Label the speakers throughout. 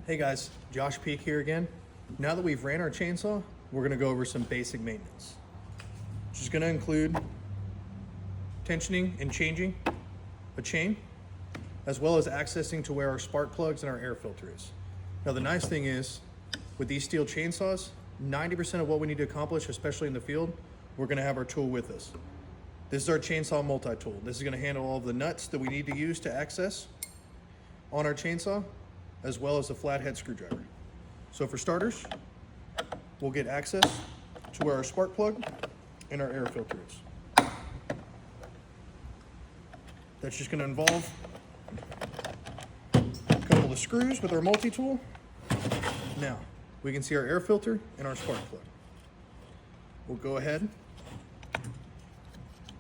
Speaker 1: Hey guys, Josh Peak here again. Now that we've ran our chainsaw, we're gonna go over some basic maintenance. Which is gonna include tensioning and changing a chain, as well as accessing to where our spark plugs and our air filter is. Now the nice thing is, with these steel chainsaws, 90% of what we need to accomplish, especially in the field, we're gonna have our tool with us. This is our chainsaw multi-tool. This is gonna handle all of the nuts that we need to use to access on our chainsaw, as well as a flathead screwdriver. So for starters, we'll get access to where our spark plug and our air filter is. That's just gonna involve a couple of screws with our multi-tool. Now, we can see our air filter and our spark plug. We'll go ahead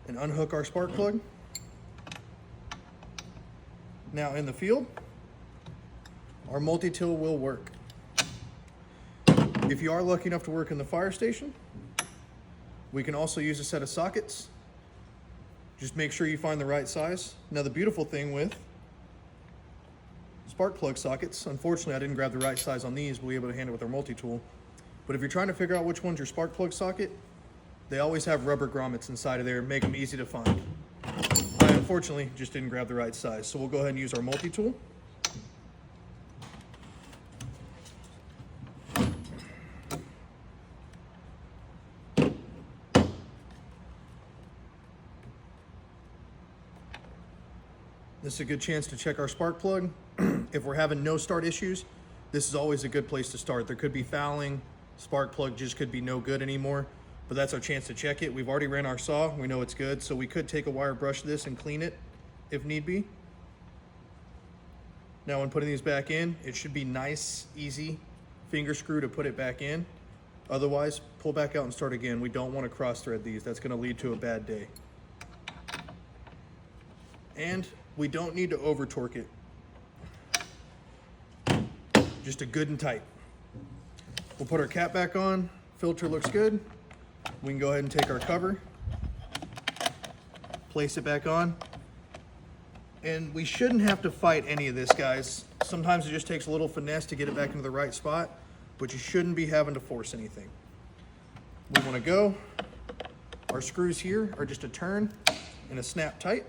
Speaker 1: and unhook our spark plug. Now in the field, our multi-tool will work. If you are lucky enough to work in the fire station, we can also use a set of sockets. Just make sure you find the right size. Now the beautiful thing with spark plug sockets, unfortunately I didn't grab the right size on these, but we'll be able to handle it with our multi-tool. But if you're trying to figure out which one's your spark plug socket, they always have rubber grommets inside of there, make them easy to find. I unfortunately just didn't grab the right size, so we'll go ahead and use our multi-tool. This is a good chance to check our spark plug. If we're having no start issues, this is always a good place to start. There could be fouling, spark plug just could be no good anymore, but that's our chance to check it. We've already ran our saw, we know it's good, so we could take a wire brush this and clean it if need be. Now when putting these back in, it should be nice, easy finger screw to put it back in. Otherwise, pull back out and start again. We don't want to cross thread these. That's going to lead to a bad day. And we don't need to over torque it. Just a good and tight. We'll put our cap back on. Filter looks good. We can go ahead and take our cover, place it back on. And we shouldn't have to fight any of this, guys. Sometimes it just takes a little finesse to get it back into the right spot, but you shouldn't be having to force anything. We want to go. Our screws here are just a turn and a snap tight.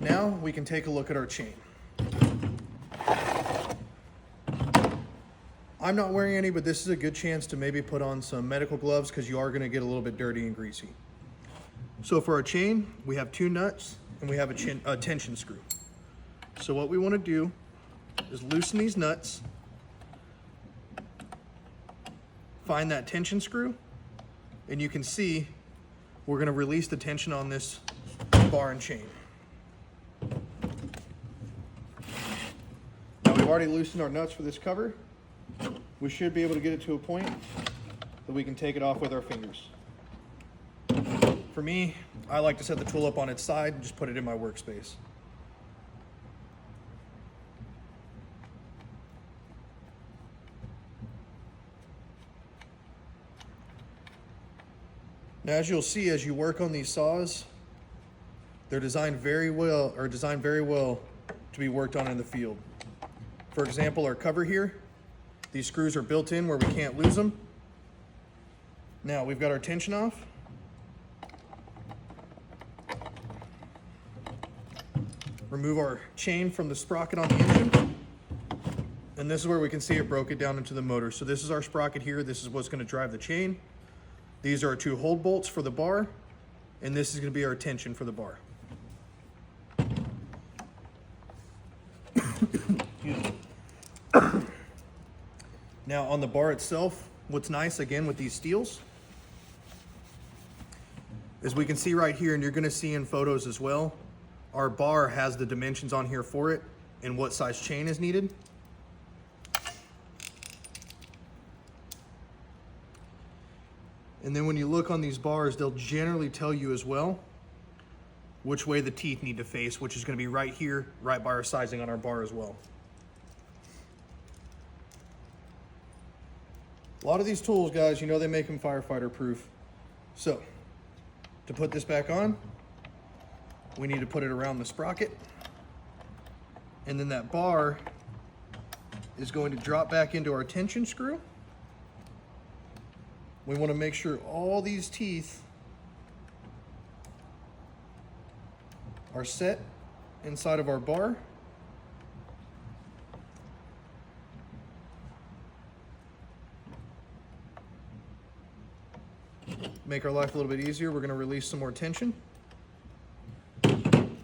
Speaker 1: Now we can take a look at our chain. I'm not wearing any, but this is a good chance to maybe put on some medical gloves because you are going to get a little bit dirty and greasy. So for our chain, we have two nuts and we have a tension screw. So what we want to do is loosen these nuts, find that tension screw, and you can see we're going to release the tension on this bar and chain. Now we've already loosened our nuts for this cover. We should be able to get it to a point that we can take it off with our fingers. For me, I like to set the tool up on its side and just put it in my workspace. Now, as you'll see, as you work on these saws, they're designed very well to be worked on in the field. For example, our cover here, these screws are built in where we can't lose them. Now, we've got our tension off. Remove our chain from the sprocket on the engine. And this is where we can see it broke it down into the motor. So this is our sprocket here. This is what's going to drive the chain. These are our two hold bolts for the bar. And this is going to be our tension for the bar. Now on the bar itself, what's nice again with these steels is we can see right here, and you're going to see in photos as well, our bar has the dimensions on here for it and what size chain is needed. And then when you look on these bars, they'll generally tell you as well which way the teeth need to face, which is going to be right here, right by our sizing on our bar as well. A lot of these tools, guys, you know they make them firefighter proof. So, to put this back on, we need to put it around the sprocket. And then that bar is going to drop back into our tension screw. We want to make sure all these teeth are set inside of our bar. Make our life a little bit easier, we're going to release some more tension.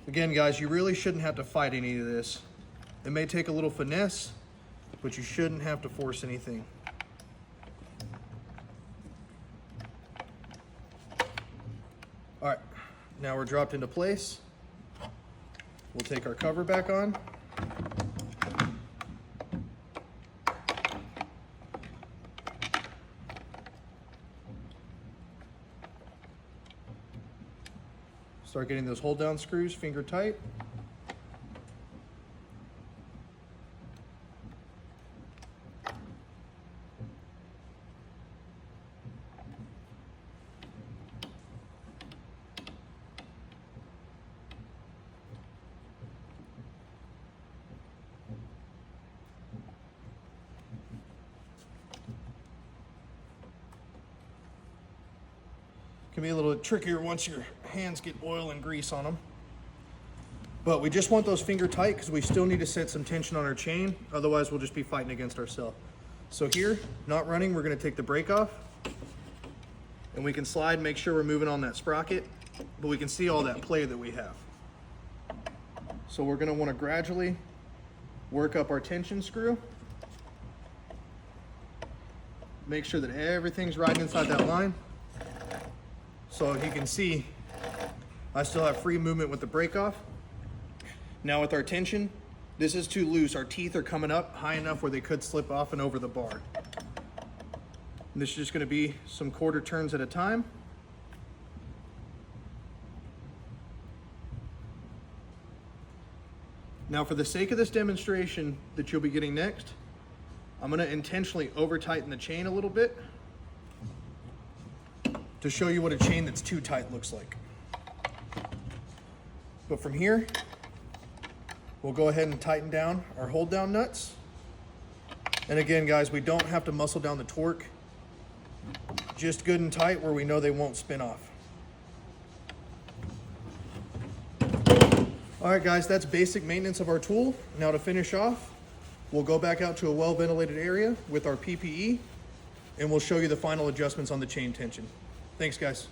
Speaker 1: Again, guys, you really shouldn't have to fight any of this. It may take a little finesse, but you shouldn't have to force anything. All right, now we're dropped into place. We'll take our cover back on. Start getting those hold down screws finger tight. Can be a little trickier once your hands get oil and grease on them. But we just want those finger tight because we still need to set some tension on our chain. Otherwise, we'll just be fighting against ourselves. So here, not running, we're going to take the brake off. And we can slide, make sure we're moving on that sprocket. But we can see all that play that we have. So we're going to want to gradually work up our tension screw. Make sure that everything's right inside that line. So you can see, I still have free movement with the brake off. Now with our tension, this is too loose. Our teeth are coming up high enough where they could slip off and over the bar. And this is just going to be some quarter turns at a time. Now for the sake of this demonstration that you'll be getting next, I'm going to intentionally over tighten the chain a little bit to show you what a chain that's too tight looks like. But from here, we'll go ahead and tighten down our hold down nuts. And again, guys, we don't have to muscle down the torque. Just good and tight where we know they won't spin off. All right, guys, that's basic maintenance of our tool. Now to finish off, we'll go back out to a well-ventilated area with our PPE, and we'll show you the final adjustments on the chain tension. Thanks, guys.